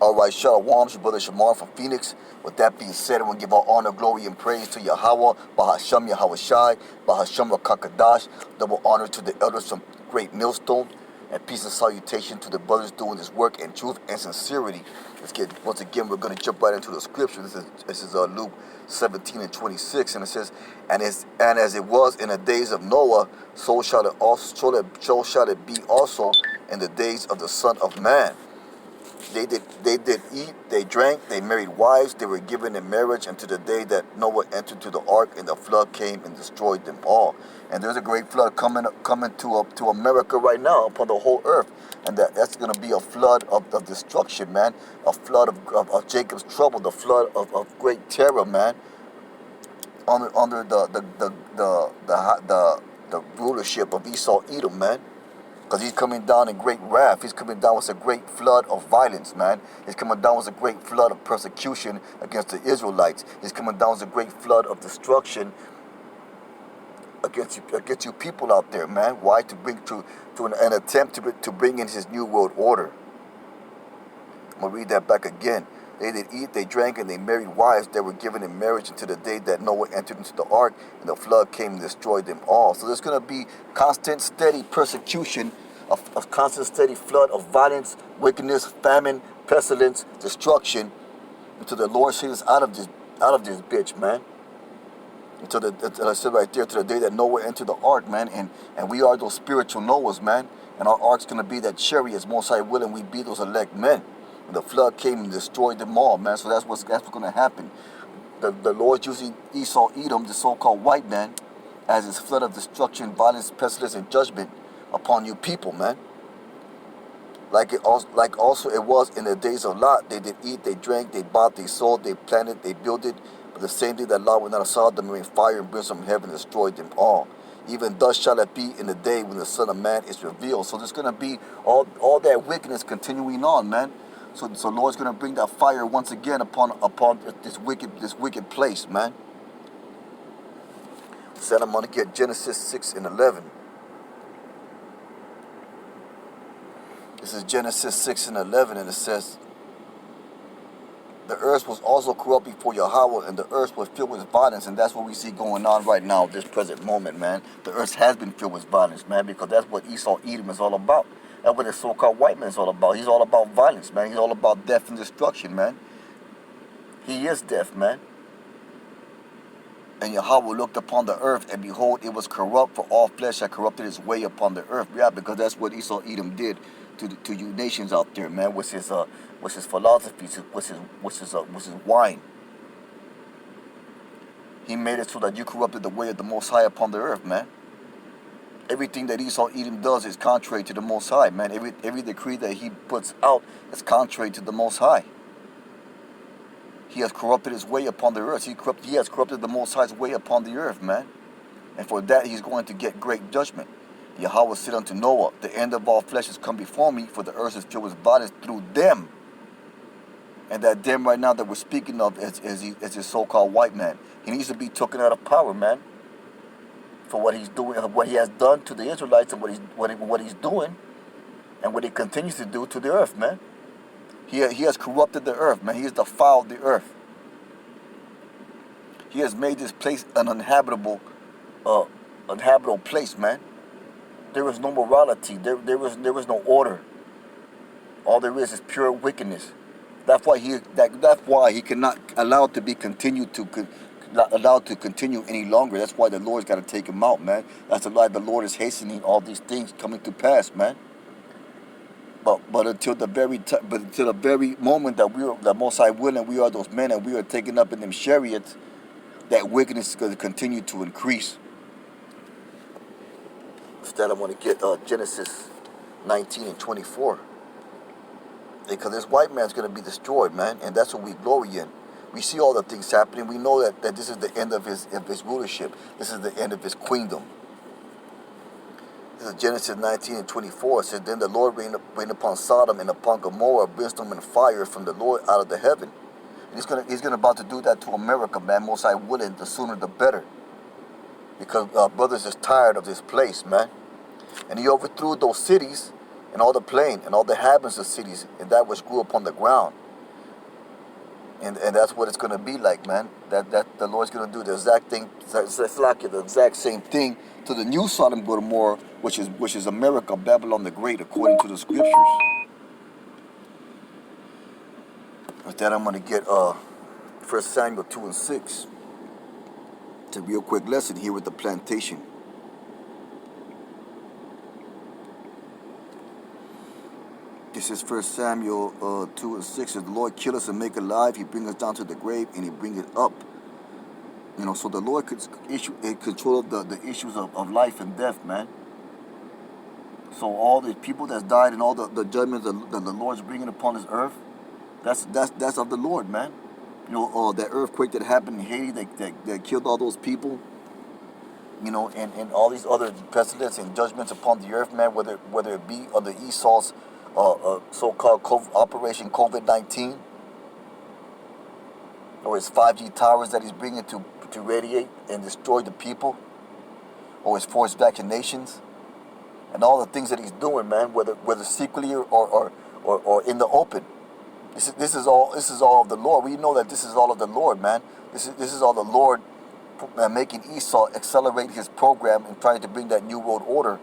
Alright, Shalom, your brother Shamar from Phoenix. With that being said, I want to give all honor, glory, and praise to Yahawah, BAHASHAM, YAHAWAHSHI, BAHASHAM, QUADASH. Double honor to the elders from Great Millstone, and peace and salutation to the brothers doing this work in truth and sincerity. Once again, we're going to jump right into the scripture. This is Luke 17:26, and it says, and as it was in the days of Noah, so shall it be also in the days of the Son of Man. They did eat, they drank, they married wives, they were given in marriage until the day that Noah entered to the ark, and the flood came and destroyed them all. And there's a great flood coming to America right now upon the whole earth, and that's going to be a flood of destruction, man. A flood of Jacob's trouble, the flood of great terror, man. Under the rulership of Esau Edom, man. Because he's coming down in great wrath. He's coming down with a great flood of violence, man. He's coming down with a great flood of persecution against the Israelites. He's coming down with a great flood of destruction against you people out there, man. Why? To bring to an attempt to bring in his new world order. I'm going to read that back again. They did eat, they drank, and they married wives that were given in marriage until the day that Noah entered into the ark, and the flood came and destroyed them all. So there's going to be constant, steady persecution, of constant, steady flood of violence, wickedness, famine, pestilence, destruction, until the Lord sees us out of this bitch, man. Until I said right there, to the day that Noah entered the ark, man, and we are those spiritual Noahs, man, and our ark's going to be that chariot, most high willing, we be those elect men. The flood came and destroyed them all, man. So that's what's going to happen. The Lord's using Esau Edom, the so-called white man, as his flood of destruction, violence, pestilence, and judgment upon you people, man. Like also it was in the days of Lot. They did eat, they drank, they bought, they sold, they planted, they builded. But the same day that Lot went out of Sodom, the rain fire and brimstone from heaven destroyed them all. Even thus shall it be in the day when the Son of Man is revealed. So there's going to be all that wickedness continuing on, man. So Lord's going to bring that fire once again upon this wicked place, man. Said I'm going to get Genesis 6:11. This is Genesis 6:11, and it says, the earth was also corrupt before Yahawah, and the earth was filled with violence. And that's what we see going on right now, this present moment, man. The earth has been filled with violence, man, because that's what Esau Edom is all about. That's what the so-called white man is all about. He's all about violence, man. He's all about death and destruction, man. He is death, man. And Yahawah looked upon the earth, and behold, it was corrupt, for all flesh had corrupted its way upon the earth. Yeah, because that's what Esau Edom did to you nations out there, man. With his philosophies, with his wine. He made it so that you corrupted the way of the Most High upon the earth, man. Everything that Esau Edom does is contrary to the Most High, man. Every decree that he puts out is contrary to the Most High. He has corrupted his way upon the earth. He has corrupted the Most High's way upon the earth, man. And for that he's going to get great judgment. Yahawah said unto Noah, the end of all flesh has come before me, for the earth is filled with violence through them. And that them right now that we're speaking of is this so-called white man. He needs to be taken out of power, man. For what he's doing, what he has done to the Israelites, and what he's doing, and what he continues to do to the earth, man. He has corrupted the earth, man. He has defiled the earth. He has made this place an uninhabitable place, man. There is no morality. There is no order. All there is pure wickedness. That's why he cannot allow it to be allowed to continue any longer. That's why the Lord's got to take him out, man. That's why the Lord is hastening all these things coming to pass, man. But until the very moment that Most High willing, we are those men, and we are taken up in them chariots, that wickedness is going to continue to increase. Instead, I want to get Genesis 19:24, because this white man's going to be destroyed, man, and that's what we glory in. We see all the things happening. We know that this is the end of his rulership. This is the end of his queendom. This is Genesis 19:24. It says, then the Lord rained upon Sodom and upon Gomorrah brimstone and fire from the Lord out of the heaven. And he's gonna about to do that to America, man. Most High willing, the sooner the better. Because brothers is tired of this place, man. And he overthrew those cities and all the plain and all the inhabitants of cities and that which grew upon the ground. And that's what it's going to be like, man. That the Lord's going to do the exact thing, the exact same thing to the new Sodom and Gomorrah, which is America, Babylon the Great, according to the scriptures. With that, I'm going to get 1 Samuel 2 and 6. It's a real quick lesson here with the plantation. This is 1 Samuel 2 and 6. The Lord kill us and make alive. He bring us down to the grave and he bring it up. You know, so the Lord could control the issues of life and death, man. So all the people that's died and all the judgments that the Lord's bringing upon this earth, that's of the Lord, man. You know, that earthquake that happened in Haiti that killed all those people. You know, and all these other precedents and judgments upon the earth, man. Whether it be of the Esau's so-called Operation COVID-19, or his 5G towers that he's bringing to radiate and destroy the people, or his forced vaccinations, and all the things that he's doing, man. Whether secretly or in the open. This is all of the Lord. We know that this is all of the Lord, man. This is all the Lord making Esau accelerate his program and trying to bring that new world order.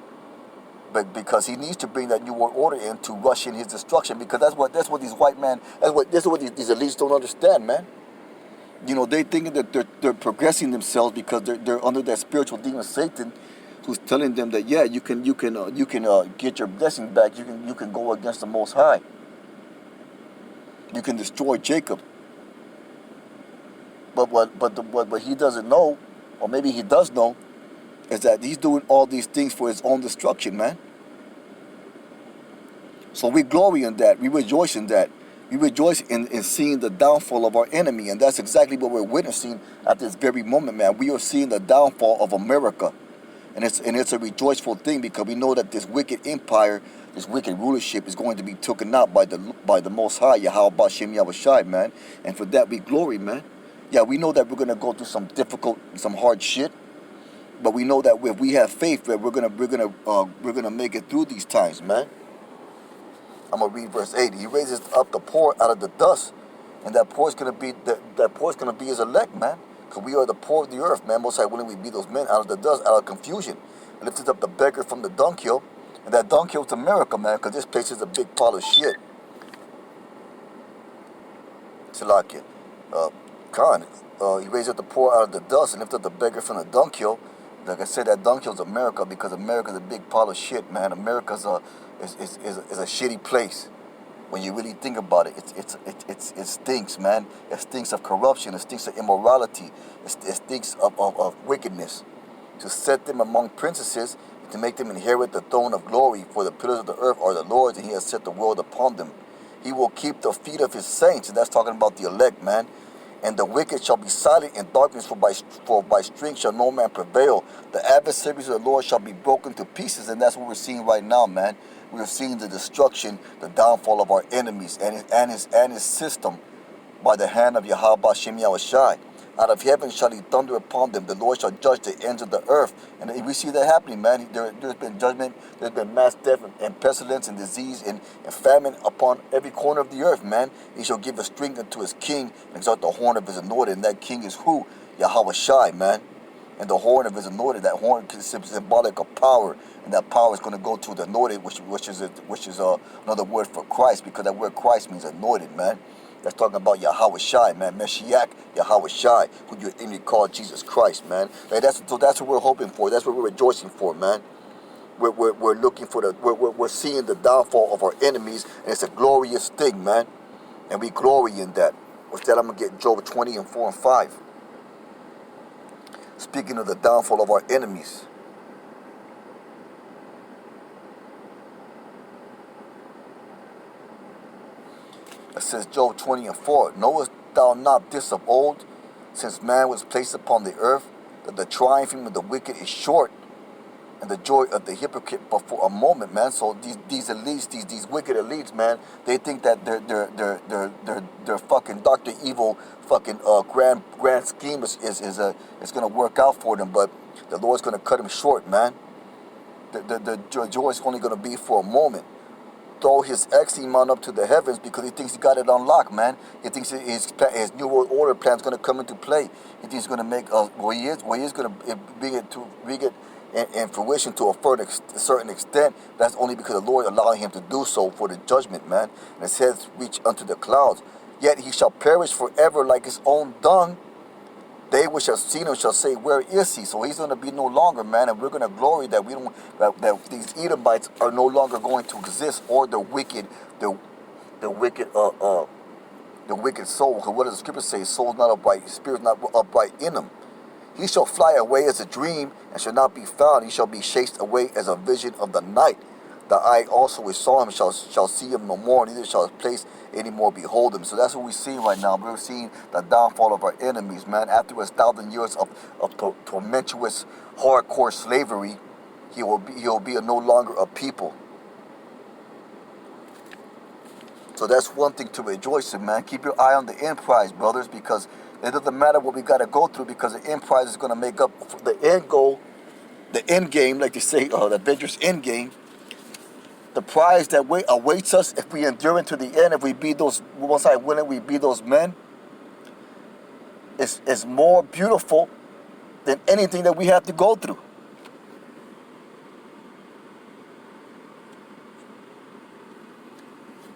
But because he needs to bring that new world order in to rush in his destruction, because that's what these white men, that's what these elites don't understand, man. You know, they thinking that they're progressing themselves because they're under that spiritual demon Satan, who's telling them that yeah, you can get your blessing back. You can go against the Most High. You can destroy Jacob. But what he doesn't know, or maybe he does know, is that he's doing all these things for his own destruction, man. So we glory in that. We rejoice in that. We rejoice in seeing the downfall of our enemy. And that's exactly what we're witnessing at this very moment, man. We are seeing the downfall of America. And it's a rejoiceful thing, because we know that this wicked empire, this wicked rulership is going to be taken out by the Most High, YAHAWAHSHI, man. And for that we glory, man. Yeah, we know that we're going to go through some hard shit. But we know that if we have faith, that we're gonna make it through these times, man. I'm gonna read verse 8. He raises up the poor out of the dust, and that poor is gonna be his elect, man. Because we are the poor of the earth, man. Most High willing we be those men out of the dust, out of confusion, and lifted up the beggar from the dunghill, and that dunghill is America, man. Because this place is a big pile of shit. Salakia, he raised up the poor out of the dust and lifted up the beggar from the dunghill. Like I said, that dunghill is America, because America is a big pile of shit, man. America's is a shitty place. When you really think about it, it stinks, man. It stinks of corruption. It stinks of immorality. It stinks of wickedness. To set them among princesses, to make them inherit the throne of glory. For the pillars of the earth are the Lord's, and he has set the world upon them. He will keep the feet of his saints, and that's talking about the elect, man. And the wicked shall be silent in darkness, for by strength shall no man prevail. The adversaries of the Lord shall be broken to pieces, and that's what we're seeing right now, man. We're seeing the destruction, the downfall of our enemies and his system by the hand of YAHAWAHSHI. Out of heaven shall he thunder upon them. The Lord shall judge the ends of the earth. And we see that happening, man. There's been judgment. There's been mass death and pestilence and disease and famine upon every corner of the earth, man. He shall give a strength unto his king and exalt the horn of his anointed. And that king is who? YAHAWAHSHI, man. And the horn of his anointed, that horn is symbolic of power. And that power is going to go to the anointed, which is another word for Christ, because that word Christ means anointed, man. That's talking about YAHAWAHSHI, man. Meshiach, YAHAWAHSHI, who you think called Jesus Christ, man. Like that's what we're hoping for. That's what we're rejoicing for, man. We're looking for we're seeing the downfall of our enemies, and it's a glorious thing, man. And we glory in that. With that, I'm gonna get Job 20 and 4 and 5. Speaking of the downfall of our enemies. It says Job 20 and 4. Knowest thou not this of old, since man was placed upon the earth, that the triumphing of the wicked is short, and the joy of the hypocrite but for a moment, man. So these elites, these wicked elites, man, they think that their fucking Dr. Evil fucking grand scheme is gonna work out for them, but the Lord's gonna cut them short, man. The joy is only gonna be for a moment. throw his eczema up to the heavens because he thinks he got it unlocked, man. He thinks his new world order plan is going to come into play. He thinks he's going to make he is going to bring it in fruition to a certain extent. That's only because the Lord allowing him to do so for the judgment, man. And his head reach unto the clouds. Yet he shall perish forever like his own dung. They which have seen him shall say, where is he? So he's going to be no longer, man, and we're going to glory that that these Edomites are no longer going to exist, or the wicked soul. Because what does the scripture say? Soul's not upright, spirit's not upright in him. He shall fly away as a dream, and shall not be found. He shall be chased away as a vision of the night. The eye also which saw him shall see him no more, neither shall his place any more behold him. So that's what we're seeing right now. We're seeing the downfall of our enemies, man. After 1,000 years of tormentuous, hardcore slavery, he will be no longer a people. So that's one thing to rejoice in, man. Keep your eye on the end prize, brothers, because it doesn't matter what we got to go through, because the end prize is going to make up for the end goal, the end game, like they say, the Avengers end game. The prize that awaits us if we endure into the end, if we be those, once I willing, we be those men, is more beautiful than anything that we have to go through.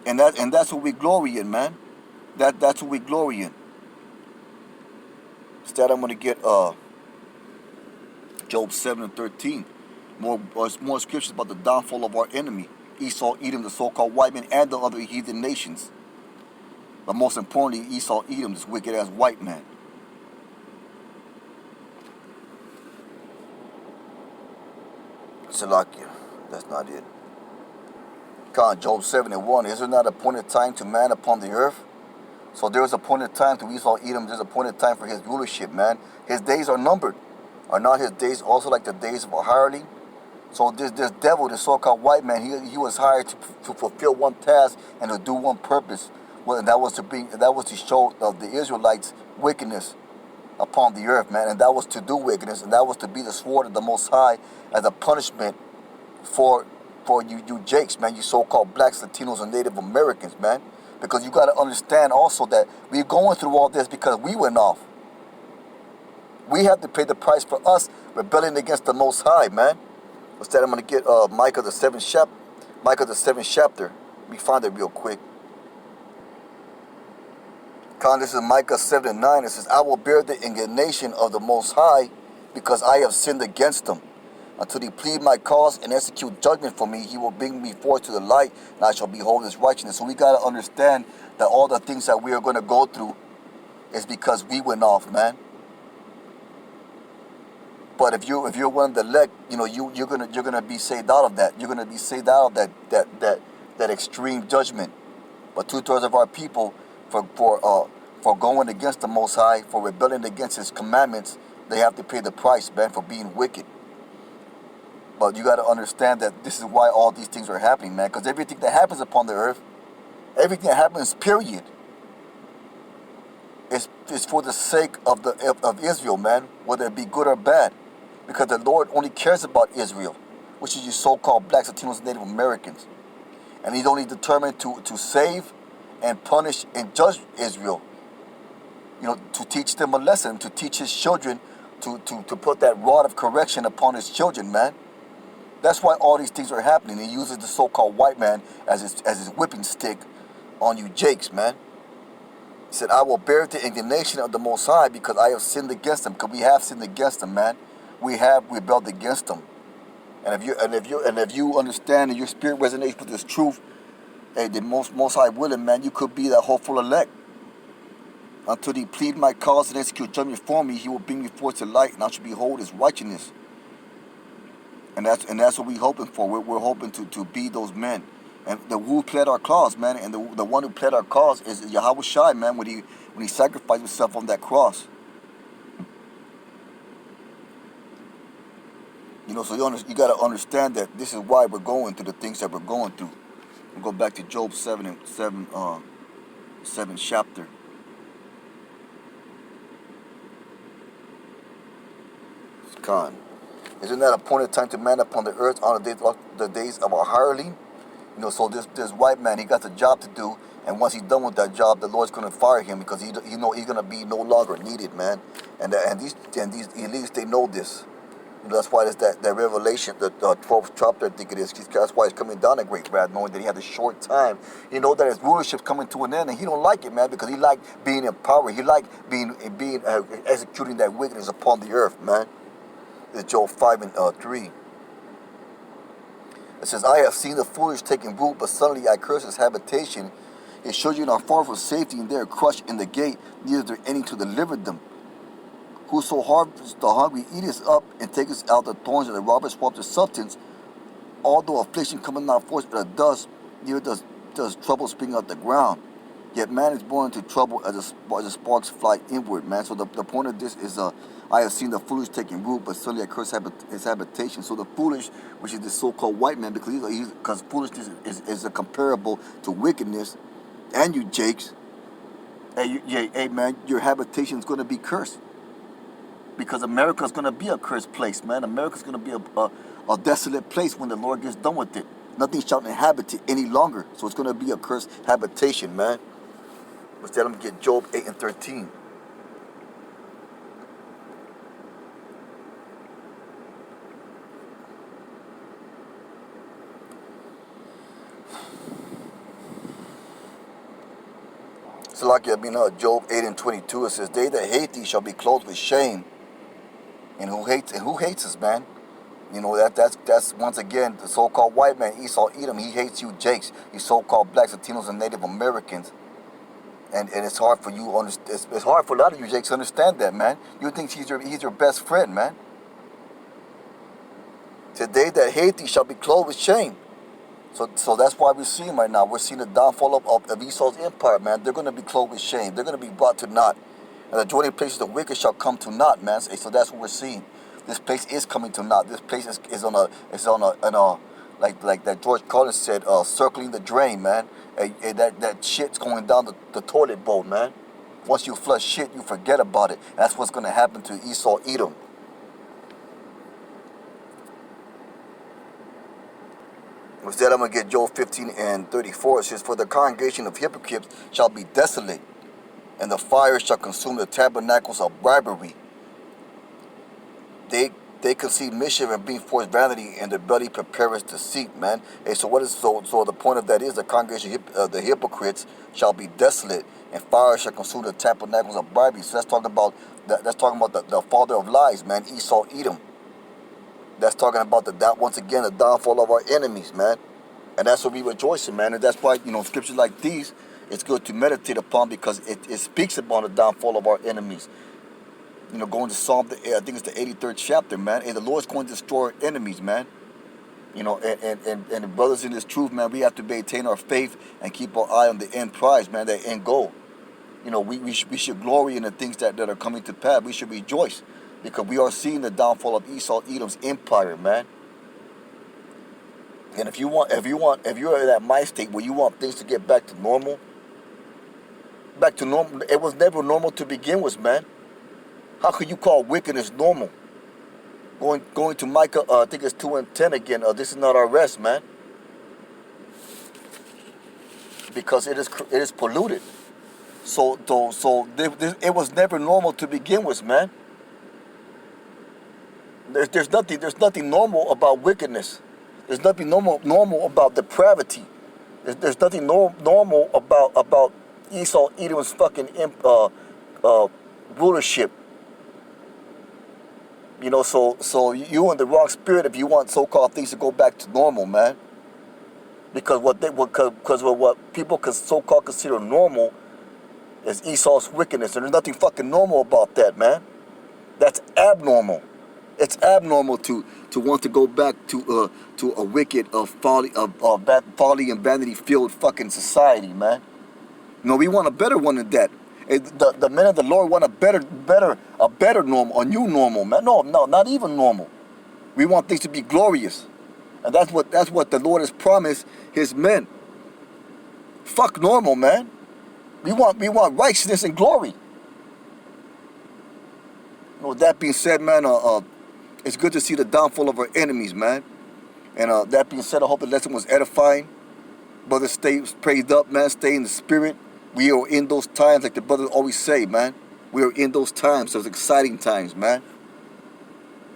And that's what we glory in, man. That's what we glory in. Instead, I'm gonna get Job 7:13. More scriptures about the downfall of our enemy. Esau, Edom, the so-called white man, and the other heathen nations. But most importantly, Esau, Edom, this wicked-ass white man. Salakia, that's not it. Job 7:1, is there not appointed time to man upon the earth? So there's appointed time to Esau, Edom, there's appointed time for his rulership, man. His days are numbered. Are not his days also like the days of a hireling? So this devil, this so-called white man, he was hired to fulfill one task and to do one purpose. Well, and that was to show the Israelites wickedness upon the earth, man. And that was to do wickedness, and that was to be the sword of the Most High as a punishment for you Jakes, man, you so-called blacks, Latinos, and Native Americans, man. Because you got to understand also that we're going through all this because we went off. We have to pay the price for us rebelling against the Most High, man. Instead, I'm going to get Micah the 7th chapter. Let me find it real quick. This is Micah 7:9. It says, I will bear the indignation of the Most High because I have sinned against him. Until he plead my cause and execute judgment for me, he will bring me forth to the light, and I shall behold his righteousness. So we got to understand that all the things that we are going to go through is because we went off, man. But if you're one of the elect, you know, you're gonna be saved out of that. You're gonna be saved out of that extreme judgment. But 2/3 of our people, for going against the Most High, for rebelling against His commandments, they have to pay the price, man, for being wicked. But you got to understand that this is why all these things are happening, man. Because everything that happens upon the earth, everything that happens, period, is for the sake of Israel, man, whether it be good or bad. Because the Lord only cares about Israel, which is you so-called blacks, Latinos, and Native Americans. And He's only determined to save and punish and judge Israel. You know, to teach them a lesson, to teach His children, to put that rod of correction upon His children, man. That's why all these things are happening. He uses the so-called white man as his whipping stick on you Jakes, man. He said, I will bear the indignation of the Most High because I have sinned against Him. Because we have sinned against Him, man. We have rebelled against Him. And if you understand and your spirit resonates with this truth, hey, the most High willing, man, you could be that hopeful elect. Until He plead my cause and execute judgment for me, He will bring me forth to light, and I shall behold His righteousness. And that's what we're hoping for. We're hoping to be those men. And the who pled our cause, man, and the one who pled our cause is YAHAWAHSHI, man, when he sacrificed Himself on that cross. You know, so you got to understand that this is why we're going through the things that we're going through. We'll go back to Job 7th chapter. Isn't that appointed time to man upon the earth on the days of a hireling? You know, so this white man, he got a job to do, and once he's done with that job, the Lord's gonna fire him because he know he's gonna be no longer needed, man. And these elites, they know this. You know, that's why there's that Revelation, the 12th chapter, I think it is. That's why he's coming down a great wrath, knowing that he had a short time. You know that his rulership's coming to an end, and he don't like it, man, because he like being in power. He like being executing that wickedness upon the earth, man. It's Job 5 and 3. It says, I have seen the foolish taking root, but suddenly I curse his habitation. His children are far from safety, and they are crushed in the gate, neither is there any to deliver them. Whoso harvests the hungry eateth up, and taketh out the thorns, and the robber swallows the substance. Although affliction cometh not forth but of dust, neither does trouble spring out the ground. Yet man is born into trouble as the sparks fly inward, man. So the point of this is, I have seen the foolish taking root, but suddenly I curse his habitation. So the foolish, which is the so-called white man, because foolishness is a comparable to wickedness, and you Jakes, hey man, your habitation is going to be cursed. Because America is going to be a cursed place, man. America is going to be a desolate place when the Lord gets done with it. Nothing shall inhabit it any longer. So it's going to be a cursed habitation, man. Let's tell them to get Job 8 and 13. So like Job 8 and 22, it says, they that hate thee shall be clothed with shame. And who hates us, man? You know, that's once again the so-called white man, Esau Edom. He hates you Jakes, you so-called blacks, Latinos, and Native Americans. And it's hard for you it's hard for a lot of you Jakes to understand that, man. You think he's your best friend, man. Today that hate thee shall be clothed with shame. So that's why we're seeing right now. We're seeing the downfall of Esau's empire, man. They're going to be clothed with shame. They're going to be brought to naught. And the dwelling places of the wicked shall come to naught, man. So that's what we're seeing. This place is coming to naught. This place is on a like that George Carlin said, circling the drain, man. That shit's going down the toilet bowl, man. Once you flush shit, you forget about it. And that's what's going to happen to Esau Edom. Instead, I'm going to get Job 15 and 34. It says, for the congregation of hypocrites shall be desolate, and the fire shall consume the tabernacles of bribery. They conceive mischief and bring forth vanity, and their belly prepareth deceit, man. Hey, so the point of that is the congregation of the hypocrites shall be desolate, and fire shall consume the tabernacles of bribery. So that's talking about the father of lies, man, Esau Edom. That's talking about once again the downfall of our enemies, man. And that's what we rejoice in, man. And that's why, scriptures like these, it's good to meditate upon, because it speaks about the downfall of our enemies. Going to Psalm, I think it's the 83rd chapter, man. And the Lord's going to destroy our enemies, man. And the brothers in this truth, man, we have to maintain our faith and keep our eye on the end prize, man, that end goal. We should glory in the things that are coming to pass. We should rejoice, because we are seeing the downfall of Esau Edom's empire, man. And if you're in that mind state where you want things to get back to normal, it was never normal to begin with, man. How could you call wickedness normal? Going to Micah, I think it's 2 and 10 again. This is not our rest, man. Because it is polluted. So it was never normal to begin with, man. There's nothing normal about wickedness. There's nothing normal about depravity. There's nothing normal about Esau Edom's fucking rulership. So you in the wrong spirit if you want so-called things to go back to normal, man. Because what people so-called consider normal is Esau's wickedness, and there's nothing fucking normal about that, man. That's abnormal. It's abnormal to want to go back to a wicked folly and vanity filled fucking society, man. We want a better one than that. The men of the Lord want a better normal, a new normal, man. No, not even normal. We want things to be glorious, and that's what the Lord has promised His men. Fuck normal, man. We want righteousness and glory. With that being said, man, it's good to see the downfall of our enemies, man. And that being said, I hope the lesson was edifying. Brother, stay praised up, man. Stay in the spirit. We are in those times, like the brothers always say, man. We are in those times, those exciting times, man.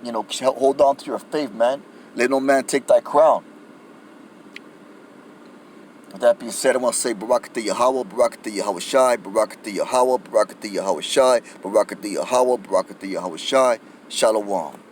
You know, hold on to your faith, man. Let no man take thy crown. With that being said, I want to say Barakatah Yahawah, Barakatah YAHAWAHSHI, Barakatah Yahawah, Barakatah YAHAWAHSHI, Barakatah Yahawah, Barakatah YAHAWAHSHI, Shalom.